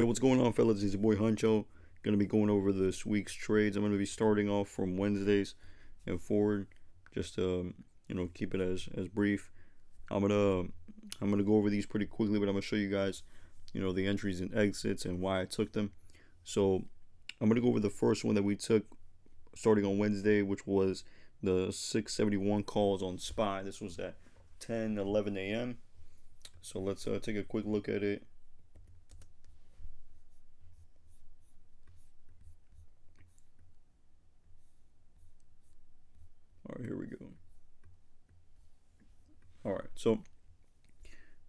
Hey, what's going on, fellas? It's your boy Huncho. Gonna be going over this week's trades. I'm gonna be starting off from Wednesdays and forward, just to keep it as brief. I'm gonna I'm gonna go over these pretty quickly, but I'm gonna show you guys, the entries and exits and why I took them. So I'm gonna go over the first one that we took starting on Wednesday, which was the 671 calls on SPY. This was at 10:11 a.m. So let's take a quick look at it. All right, here we go. All right, so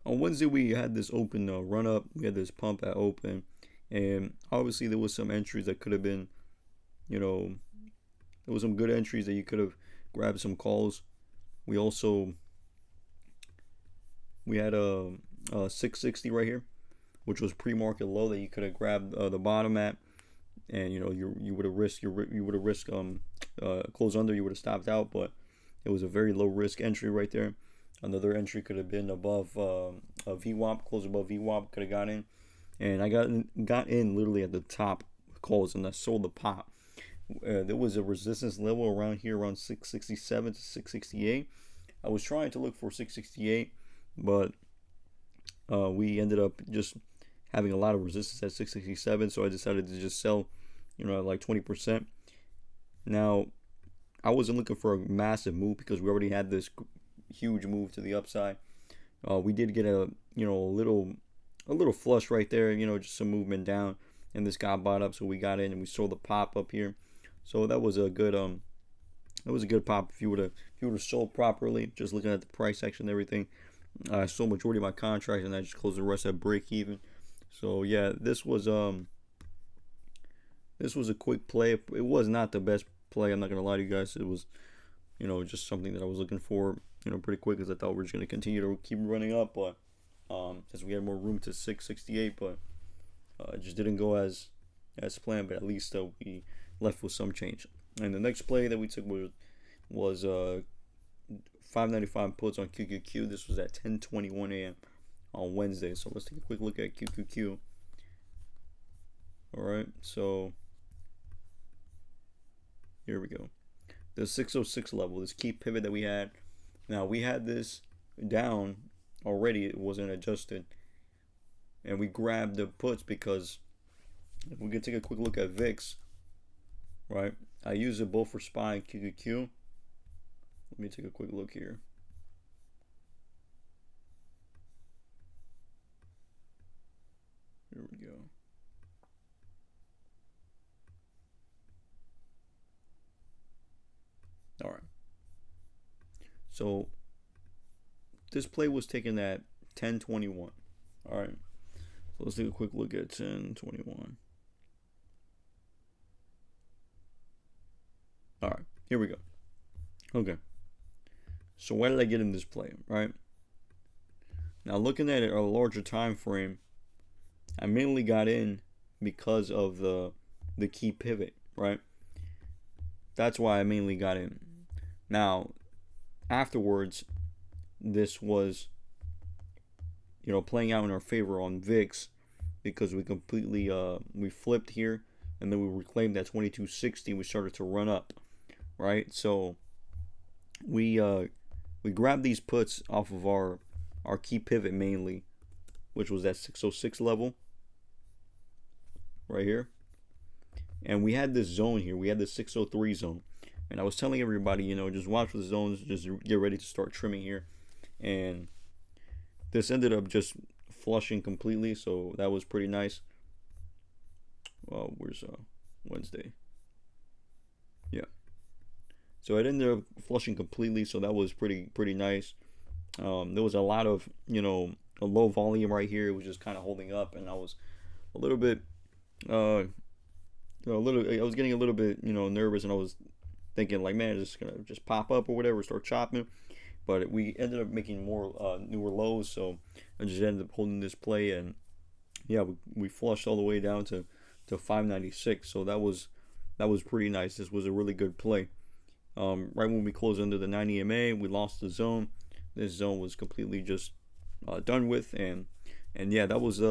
on Wednesday we had this open run up. We had this pump at open, and obviously there was some entries that could have been, you know, there was some good entries that you could have grabbed some calls. We also we had a 660 right here, which was pre-market low that you could have grabbed the bottom at, and you would have risked you would have risked close under. You would have stopped out, but it was a very low risk entry right there. Another entry could have been above a VWAP, close above VWAP, could have got in, and I got in literally at the top calls, and I sold the pop. There was a resistance level around here, around 667 to 668. I was trying to look for 668, but we ended up just having a lot of resistance at 667, so I decided to just sell, at like 20%. Now, I wasn't looking for a massive move because we already had this huge move to the upside. We did get a little flush right there, just some movement down, and this got bought up, so we got in and we sold the pop up here. So that was a good pop if you would have sold properly, just looking at the price action and everything. I sold majority of my contracts and I just closed the rest at break even. So yeah, this was a quick play. It was not the best play. I'm not gonna lie to you guys. It was, just something that I was looking for, pretty quick, because I thought we were just gonna continue to keep running up, but since we had more room to 668, but it just didn't go as planned. But at least we left with some change. And the next play that we took was 595 puts on QQQ. This was at 10:21 a.m. on Wednesday. So let's take a quick look at QQQ. All right, so here we go. The 606 level, this key pivot that we had. Now we had this down already. It wasn't adjusted, and we grabbed the puts because if we could take a quick look at VIX, right? I use it both for SPY and QQQ. Let me take a quick look here. Here we go. All right. So this play was taken at 10:21. All right. So let's take a quick look at 10:21. All right. Here we go. Okay. So why did I get in this play, right? Now looking at it a larger time frame, I mainly got in because of the key pivot, right? That's why I mainly got in. Now, afterwards, this was, playing out in our favor on VIX, because we completely we flipped here, and then we reclaimed that 2260. We started to run up, right? So we grabbed these puts off of our key pivot mainly, which was that 606 level right here. And we had this zone here. We had the 603 zone. And I was telling everybody, just watch for the zones, just get ready to start trimming here. And this ended up just flushing completely, so that was pretty nice. Well, where's Wednesday? Yeah. So it ended up flushing completely, so that was pretty nice. There was a lot of, a low volume right here. It was just kind of holding up, and I was a little bit, I was getting a little bit, nervous, and I was thinking like, man, it's gonna just pop up or whatever, start chopping. But we ended up making more newer lows, so I just ended up holding this play, and yeah, we flushed all the way down to 596. So that was pretty nice. This was a really good play. Right when we closed under the 90 EMA, we lost the zone. This zone was completely just done with, and yeah, that was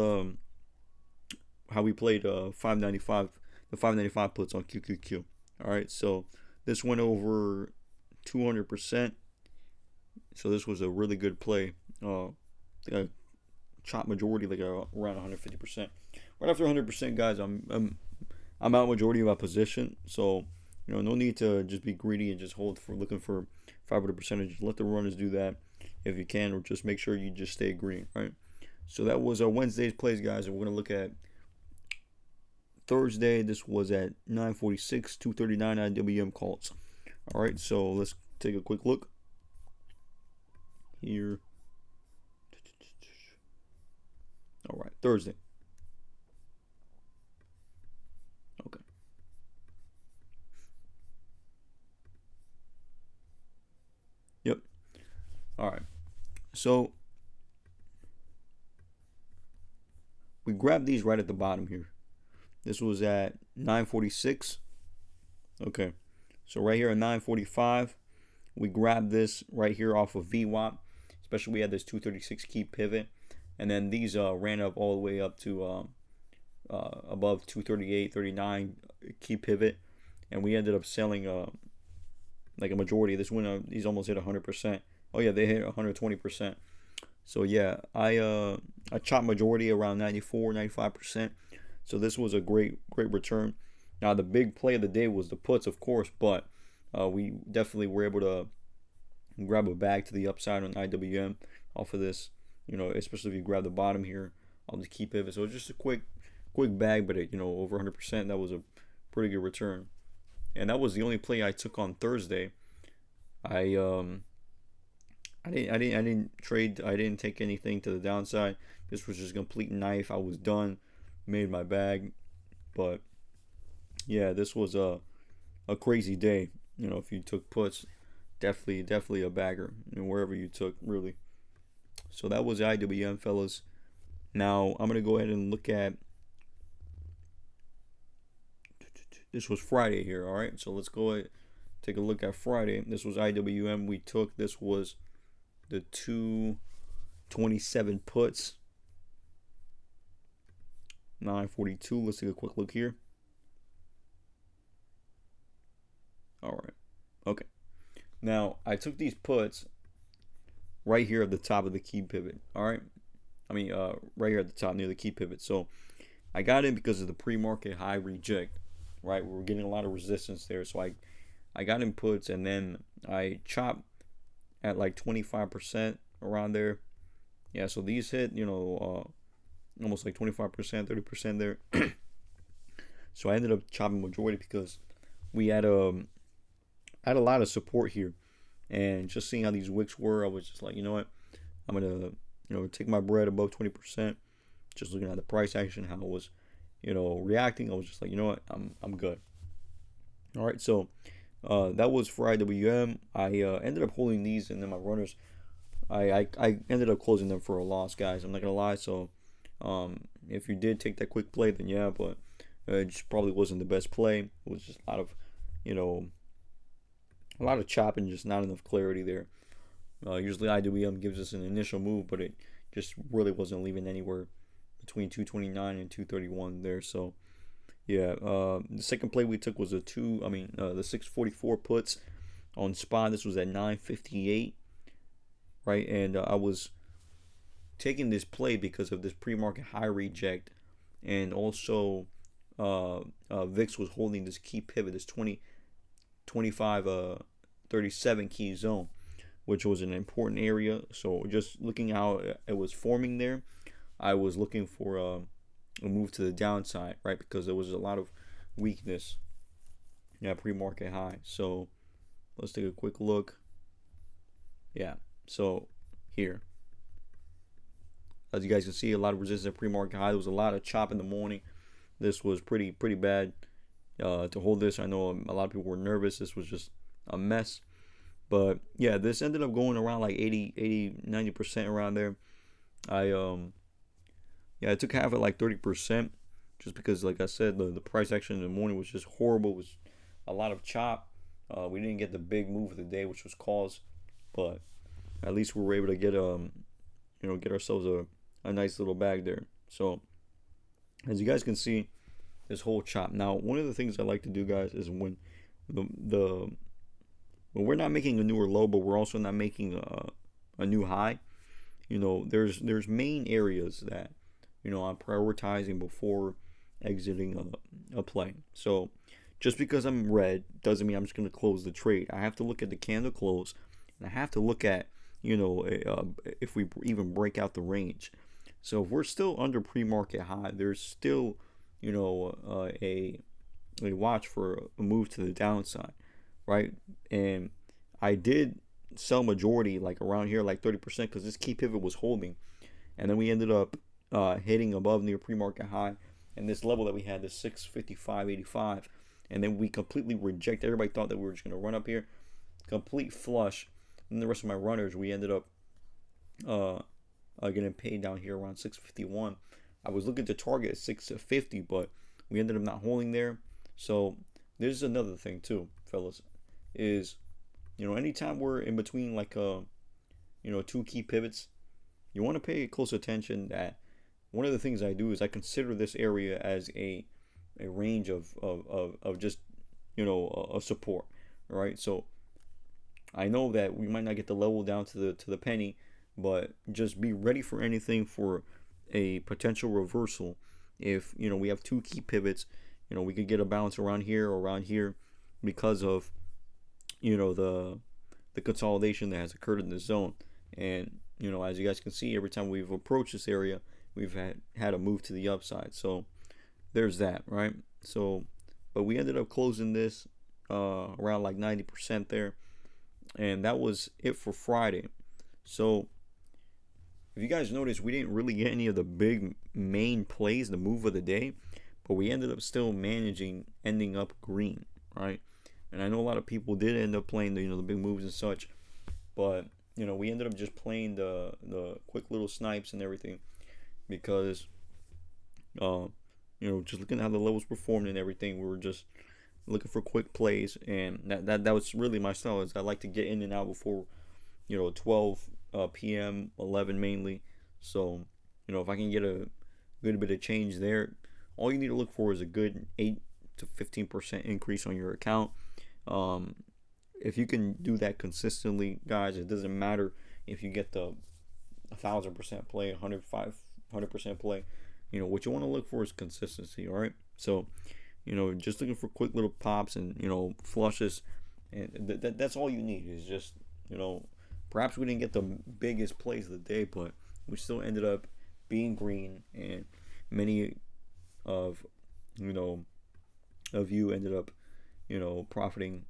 how we played 595, the 595 puts on QQQ. All right, so this went over 200%. So this was a really good play. I chop majority like around 150%. Right after 100%, guys, I'm out majority of my position. So no need to just be greedy and just hold for looking for 500 percentage. Let the runners do that if you can, or just make sure you just stay green, right? So that was our Wednesday's plays, guys, and we're gonna look at Thursday. This was at 9:46, 239 IWM calls. All right, so let's take a quick look here. All right, Thursday. Okay. Yep. All right. So we grabbed these right at the bottom here. This was at 9:46. Okay. So right here at 9:45, we grabbed this right here off of VWAP. Especially we had this 236 key pivot, and then these ran up all the way up to above 238, 39 key pivot, and we ended up selling like a majority. This one, these almost hit 100%. Oh yeah, they hit 120%. So yeah, I chopped majority around 94, 95%. So this was a great return. Now the big play of the day was the puts, of course, but we definitely were able to grab a bag to the upside on IWM off of this. Especially if you grab the bottom here on the key pivot. So it's just a quick bag, but over 100%. That was a pretty good return, and that was the only play I took on Thursday. I didn't trade. I didn't take anything to the downside. This was just a complete knife. I was done, made my bag, but yeah, this was a crazy day. If you took puts, definitely a bagger. Wherever you took, really. So that was IWM, fellas. Now I'm gonna go ahead and look at. This was Friday here. All right, so let's go ahead take a look at Friday. This was IWM. We took this was the 227 puts. 942. Let's take a quick look here. All right. Okay. Now I took these puts right here at the top of the key pivot. All right. Right here at the top near the key pivot. So I got in because of the pre-market high reject. Right. We were getting a lot of resistance there. So I got in puts, and then I chopped at like 25% around there. Yeah. So these hit, almost like 25%, 30% there. So I ended up chopping majority because we had a lot of support here, and just seeing how these wicks were, I was just like, you know what, I'm gonna take my bread above 20%. Just looking at the price action, how it was reacting, I was just like, you know what, I'm good. All right, so that was for IWM. I ended up holding these, and then my runners, I ended up closing them for a loss, guys. I'm not gonna lie. So if you did take that quick play, then yeah, but it just probably wasn't the best play. It was just a lot of chopping, just not enough clarity there. Usually IWM gives us an initial move, but it just really wasn't leaving anywhere between 229 and 231 there. So yeah, the second play we took was the 644 puts on spot. This was at 958, right? And I was taking this play because of this pre-market high reject, and also VIX was holding this key pivot, this 25 37 key zone, which was an important area. So just looking how it was forming there, I was looking for a move to the downside, right? Because there was a lot of weakness, pre-market high. So let's take a quick look. Yeah, so here, as you guys can see, a lot of resistance at pre-market high. There was a lot of chop in the morning. This was pretty bad to hold this. I know a lot of people were nervous. This was just a mess. But yeah, this ended up going around like 90% around there. I took half at like 30%, just because, like I said, the price action in the morning was just horrible. It was a lot of chop. We didn't get the big move of the day, which was calls, but at least we were able to get get ourselves a nice little bag there. So As you guys can see, this whole chop. Now, one of the things I like to do, guys, is the when we're not making a newer low, but we're also not making a new high. There's main areas that I'm prioritizing before exiting a play. So just because I'm red doesn't mean I'm just going to close the trade. I have to look at the candle close, and I have to look at if we even break out the range. So if we're still under pre-market high, there's still a watch for a move to the downside, right? And I did sell majority like around here, like 30%, because this key pivot was holding, and then we ended up hitting above near pre-market high, and this level that we had, the 655.85, and then we completely rejected. Everybody thought that we were just going to run up here, complete flush. And the rest of my runners, we ended up getting paid down here around 651. I was looking to target 650, but we ended up not holding there. So there's another thing too, fellas, is anytime we're in between like two key pivots, you want to pay close attention that one of the things I do is I consider this area as a range of just a support. All right, so I know that we might not get the level down to the penny, but just be ready for anything for a potential reversal. If we have two key pivots, we could get a bounce around here or around here because of the consolidation that has occurred in the zone. And as you guys can see, every time we've approached this area, we've had a move to the upside. So there's that, right? So but we ended up closing this around like 90% there, and that was it for Friday. So if you guys notice, we didn't really get any of the big main plays, the move of the day, but we ended up still ending up green, right? And I know a lot of people did end up playing the big moves and such, but we ended up just playing the quick little snipes and everything because just looking at how the levels performed and everything, we were just looking for quick plays, and that was really my style. Is I like to get in and out before 12 p.m., 11 mainly. So if I can get a good bit of change there, all you need to look for is a good 8 to 15% increase on your account. If you can do that consistently, guys, it doesn't matter if you get the 1,000% play, 100% play. What you want to look for is consistency. All right, so just looking for quick little pops and flushes, and that's all you need. Is just perhaps we didn't get the biggest plays of the day, but we still ended up being green, and many of you ended up profiting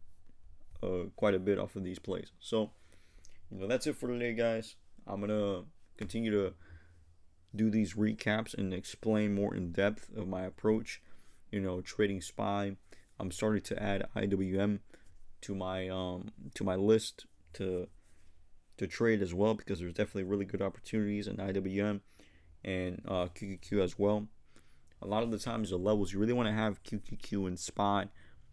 quite a bit off of these plays. So that's it for today, guys. I'm gonna continue to do these recaps and explain more in depth of my approach. Trading SPY. I'm starting to add IWM to my list to trade as well, because there's definitely really good opportunities in IWM and QQQ as well. A lot of the times the levels, you really want to have QQQ and SPY,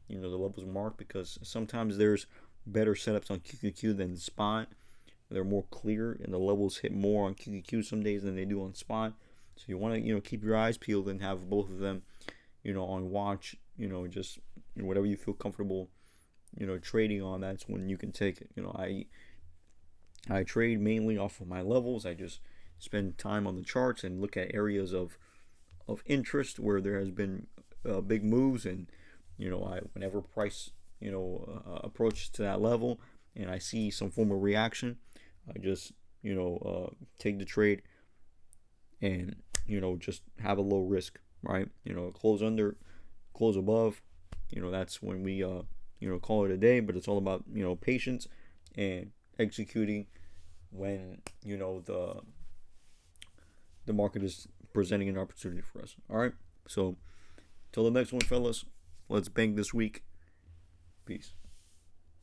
the levels marked, because sometimes there's better setups on QQQ than SPY. They're more clear, and the levels hit more on QQQ some days than they do on SPY. So you want to keep your eyes peeled and have both of them on watch. Just whatever you feel comfortable trading on, that's when you can take it. I trade mainly off of my levels. I just spend time on the charts and look at areas of interest where there has been big moves, and whenever price approaches to that level and I see some form of reaction, I just take the trade and just have a low risk, right? Close under, close above, that's when we call it a day. But it's all about patience and executing when the market is presenting an opportunity for us. All right, so till the next one, fellas, let's bang this week. Peace.